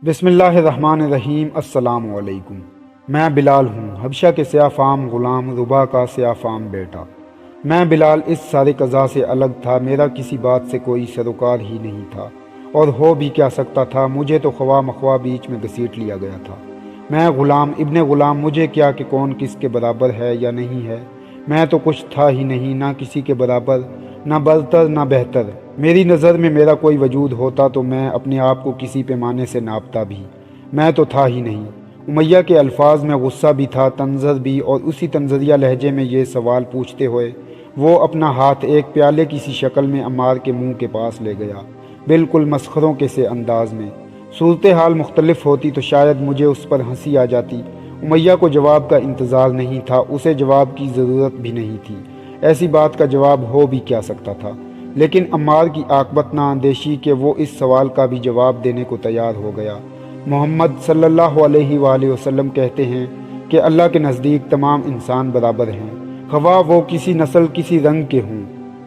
بسم اللہ الرحمن الرحیم۔ السلام علیکم۔ میں بلال ہوں، حبشہ کے سیاہ فام غلام ربا کا سیاہ فام بیٹا۔ میں بلال اس سارے قضا سے الگ تھا، میرا کسی بات سے کوئی سروکار ہی نہیں تھا، اور ہو بھی کیا سکتا تھا، مجھے تو خواہ مخواہ بیچ میں گھسیٹ لیا گیا تھا۔ میں غلام ابن غلام، مجھے کیا کہ کون کس کے برابر ہے یا نہیں ہے، میں تو کچھ تھا ہی نہیں، نہ کسی کے برابر، نہ برتر نہ بہتر۔ میری نظر میں میرا کوئی وجود ہوتا تو میں اپنے آپ کو کسی پیمانے سے ناپتا بھی، میں تو تھا ہی نہیں۔ امیہ کے الفاظ میں غصہ بھی تھا، تنزر بھی، اور اسی تنزریہ لہجے میں یہ سوال پوچھتے ہوئے وہ اپنا ہاتھ ایک پیالے کی سی شکل میں عمار کے منہ کے پاس لے گیا، بالکل مسخروں کے سے انداز میں۔ صورتحال مختلف ہوتی تو شاید مجھے اس پر ہنسی آ جاتی۔ امیہ کو جواب کا انتظار نہیں تھا، اسے جواب کی ضرورت بھی نہیں تھی، ایسی بات کا جواب ہو بھی کیا سکتا تھا۔ لیکن عمار کی عاقبت نہ اندیشی کہ وہ اس سوال کا بھی جواب دینے کو تیار ہو گیا۔ محمد صلی اللہ علیہ وآلہ وسلم کہتے ہیں کہ اللہ کے نزدیک تمام انسان برابر ہیں، خواہ وہ کسی نسل کسی رنگ کے ہوں۔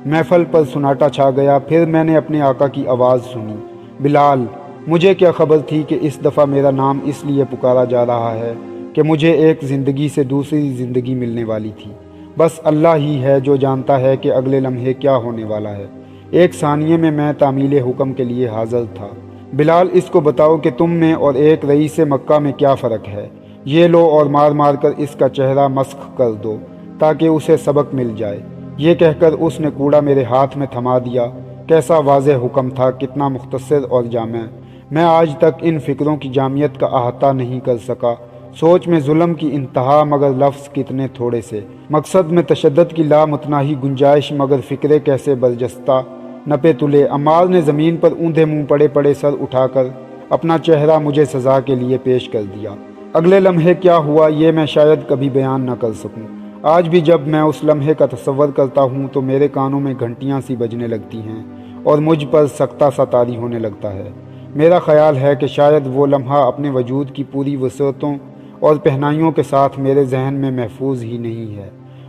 محفل پر سناٹا چھا گیا، پھر میں نے اپنے آقا کی آواز سنی، بلال۔ مجھے کیا خبر تھی کہ اس دفعہ میرا نام اس لیے پکارا جا رہا ہے کہ مجھے ایک زندگی سے دوسری زندگی ملنے والی تھی۔ بس اللہ ہی ہے جو جانتا ہے کہ اگلے لمحے کیا ہونے والا ہے۔ ایک ثانیے میں تعمیل حکم کے لیے حاضر تھا۔ بلال، اس کو بتاؤ کہ تم میں اور ایک رئیس مکہ میں کیا فرق ہے، یہ لو اور مار مار کر اس کا چہرہ مسخ کر دو تاکہ اسے سبق مل جائے۔ یہ کہہ کر اس نے کوڑا میرے ہاتھ میں تھما دیا۔ کیسا واضح حکم تھا، کتنا مختصر اور جامع۔ میں آج تک ان فکروں کی جامعیت کا احاطہ نہیں کر سکا۔ سوچ میں ظلم کی انتہا مگر لفظ کتنے تھوڑے سے، مقصد میں تشدد کی لامتناہی گنجائش مگر فکرے کیسے برجستہ نپے تلے۔ عمار نے زمین پر اوندھے منہ پڑے پڑے سر اٹھا کر اپنا چہرہ مجھے سزا کے لیے پیش کر دیا۔ اگلے لمحے کیا ہوا یہ میں شاید کبھی بیان نہ کر سکوں۔ آج بھی جب میں اس لمحے کا تصور کرتا ہوں تو میرے کانوں میں گھنٹیاں سی بجنے لگتی ہیں اور مجھ پر سکتہ سا طاری ہونے لگتا ہے۔ میرا خیال ہے کہ شاید وہ لمحہ اپنے وجود کی پوری وسعتوں اور پہنائیوں کے ساتھ میرے ذہن میں محفوظ ہی نہیں ہے۔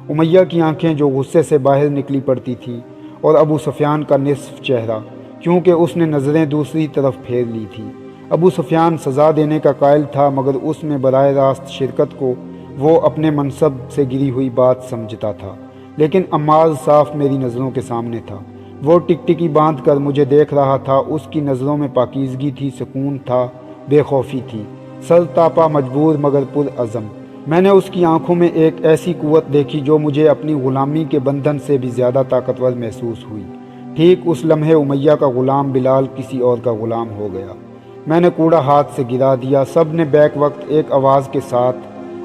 امیہ کی آنکھیں جو غصے سے باہر نکلی پڑتی تھیں، اور ابو سفیان کا نصف چہرہ، کیونکہ اس نے نظریں دوسری طرف پھیر لی تھی۔ ابو سفیان سزا دینے کا قائل تھا مگر اس میں براہ راست شرکت کو وہ اپنے منصب سے گری ہوئی بات سمجھتا تھا۔ لیکن عمار صاف میری نظروں کے سامنے تھا، وہ ٹکٹکی باندھ کر مجھے دیکھ رہا تھا۔ اس کی نظروں میں پاکیزگی تھی، سکون تھا، بے خوفی تھی، سر تاپا، مجبور مگر پرعزم۔ میں نے اس کی آنکھوں میں ایک ایسی قوت دیکھی جو مجھے اپنی غلامی کے بندھن سے بھی زیادہ طاقتور محسوس ہوئی۔ ٹھیک اس لمحے امیہ کا غلام بلال کسی اور کا غلام ہو گیا۔ میں نے کوڑا ہاتھ سے گرا دیا۔ سب نے بیک وقت ایک آواز کے ساتھ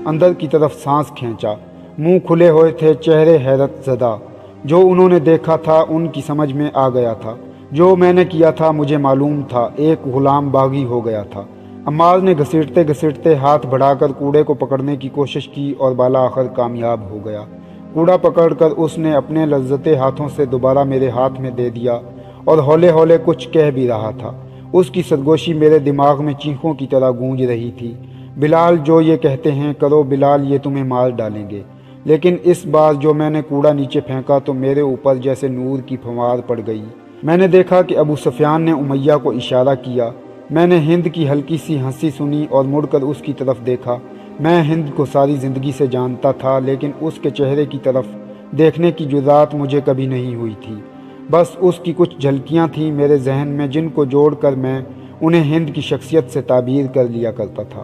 اندر کی طرف سانس کھینچا، منہ کھلے ہوئے تھے، چہرے حیرت زدہ۔ جو انہوں نے دیکھا تھا ان کی سمجھ میں آ گیا تھا، جو میں نے کیا تھا مجھے معلوم تھا، ایک غلام باغی ہو گیا تھا۔ عمار نے گھسیٹتے گھسیٹتے ہاتھ بڑھا کر کوڑے کو پکڑنے کی کوشش کی اور بالا آخر کامیاب ہو گیا۔ کوڑا پکڑ کر اس نے اپنے لرزتے ہاتھوں سے دوبارہ میرے ہاتھ میں دے دیا اور ہولے ہولے کچھ کہہ بھی رہا تھا۔ اس کی سرگوشی میرے دماغ میں چیخوں کی طرح گونج رہی تھی، بلال جو یہ کہتے ہیں کرو، بلال یہ تمہیں مار ڈالیں گے۔ لیکن اس بار جو میں نے کوڑا نیچے پھینکا تو میرے اوپر جیسے نور کی پھوار پڑ گئی۔ میں نے دیکھا کہ ابو سفیان نے امیہ کو اشارہ کیا۔ میں نے ہند کی ہلکی سی ہنسی سنی اور مڑ کر اس کی طرف دیکھا۔ میں ہند کو ساری زندگی سے جانتا تھا لیکن اس کے چہرے کی طرف دیکھنے کی جرات مجھے کبھی نہیں ہوئی تھی۔ بس اس کی کچھ جھلکیاں تھیں میرے ذہن میں جن کو جوڑ کر میں انہیں ہند کی شخصیت سے تعبیر کر لیا کرتا تھا۔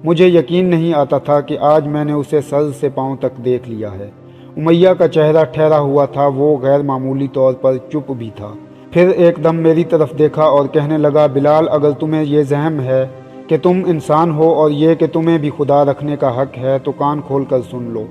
مجھے یقین نہیں آتا تھا کہ آج میں نے اسے سر سے پاؤں تک دیکھ لیا ہے۔ امیہ کا چہرہ ٹھہرا ہوا تھا، وہ غیر معمولی طور پر چپ بھی تھا۔ پھر ایک دم میری طرف دیکھا اور کہنے لگا، بلال اگر تمہیں یہ ذہن ہے کہ تم انسان ہو اور یہ کہ تمہیں بھی خدا رکھنے کا حق ہے تو کان کھول کر سن لو۔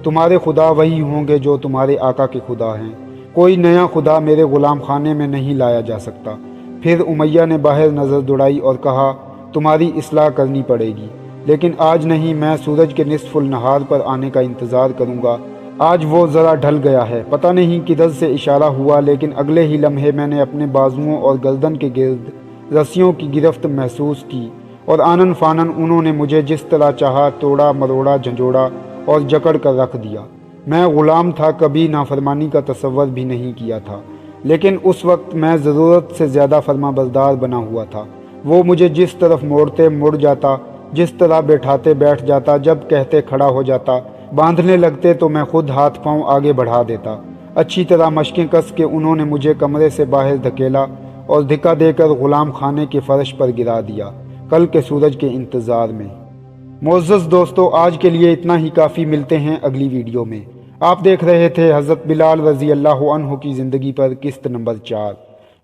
تمہارے خدا وہی ہوں گے جو تمہارے آقا کے خدا ہیں، کوئی نیا خدا میرے غلام خانے میں نہیں لایا جا سکتا۔ پھر امیہ نے باہر نظر دوڑائی اور کہا، تمہاری اصلاح کرنی پڑے گی، لیکن آج نہیں، میں سورج کے نصف النہار پر آنے کا انتظار کروں گا۔ آج وہ ذرا ڈھل گیا ہے۔ پتہ نہیں کدھر سے اشارہ ہوا لیکن اگلے ہی لمحے میں نے اپنے بازوؤں اور گردن کے گرد رسیوں کی گرفت محسوس کی اور آنن فانن انہوں نے مجھے جس طرح چاہا توڑا مروڑا جھنجھوڑا اور جکڑ کر رکھ دیا۔ میں غلام تھا، کبھی نافرمانی کا تصور بھی نہیں کیا تھا، لیکن اس وقت میں ضرورت سے زیادہ فرما بردار بنا ہوا تھا۔ وہ مجھے جس طرف موڑتے مڑ جاتا، جس طرح بیٹھاتے بیٹھ جاتا، جب کہتے کھڑا ہو جاتا، باندھنے لگتے تو میں خود ہاتھ پاؤں آگے بڑھا دیتا۔ اچھی طرح مشقیں کس کے انہوں نے مجھے کمرے سے باہر دھکیلا اور دھکا دے کر غلام خانے کے فرش پر گرا دیا، کل کے سورج کے انتظار میں۔ معزز دوستو، آج کے لیے اتنا ہی کافی، ملتے ہیں اگلی ویڈیو میں۔ آپ دیکھ رہے تھے حضرت بلال رضی اللہ عنہ کی زندگی پر قسط نمبر 4۔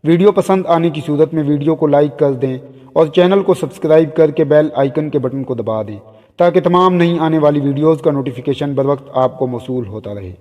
ویڈیو پسند آنے کی صورت میں ویڈیو کو لائک کر دیں اور چینل کو سبسکرائب کر کے بیل آئیکن کے بٹن کو دبا دیں تاکہ تمام نئی آنے والی ویڈیوز کا نوٹیفیکیشن بر وقت آپ کو موصول ہوتا رہے۔